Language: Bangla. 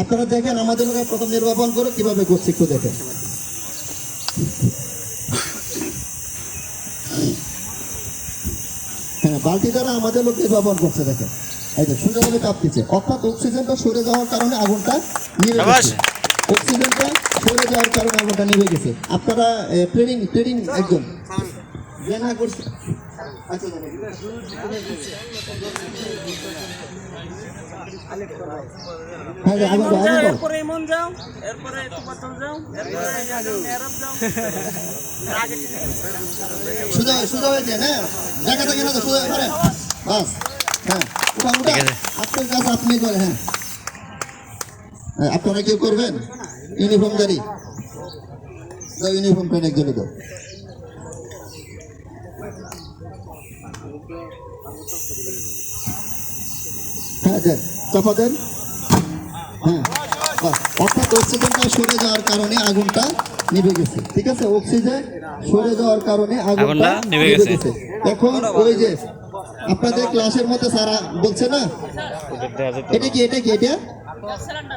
আপনারা দেখেন আমাদের লোকের প্রথম নির্বাপন করে কিভাবে করছে একটু দেখেন। হ্যাঁ, বালতি দ্বারা আমাদের লোক নির্বাপন করছে দেখেন। এই যে সুন্দরভাবে চাপ দিচ্ছে, অর্থাৎ অক্সিজেনটা সরে যাওয়ার কারণে আগুনটা নিভে গেছে। অক্সিজেনটা সরে যাওয়ার কারণে আগুনটা নিভে গেছে। আপনারা ট্রেনিং একজন জানা করছে। আচ্ছা এরপরে ইমন যাও, এরপরে তুপাতল যাও, এরপরে মেহরাব যাও। সোজা হয়েছে, হ্যাঁ দেখা থাকে না তো, সোজা করে বাস। হ্যাঁ ওটা আপনার কাজ আপনি করে। হ্যাঁ আপনারা কেউ করবেন ইউনিফর্মদারি? ইউনিফর্ম প্যান্ট একজনই তো। হ্যাঁ দেন, চাপা দেন। হ্যাঁ অর্থাৎ অক্সিজেনটা সরে যাওয়ার কারণে আগুনটা নিভে গেছে। ঠিক আছে, অক্সিজেন সরে যাওয়ার কারণে আগুনটা নিভে গেছে। এখন ওই যে আপনাদের ক্লাসের মধ্যে স্যারা বলছে না, এটা কি এটা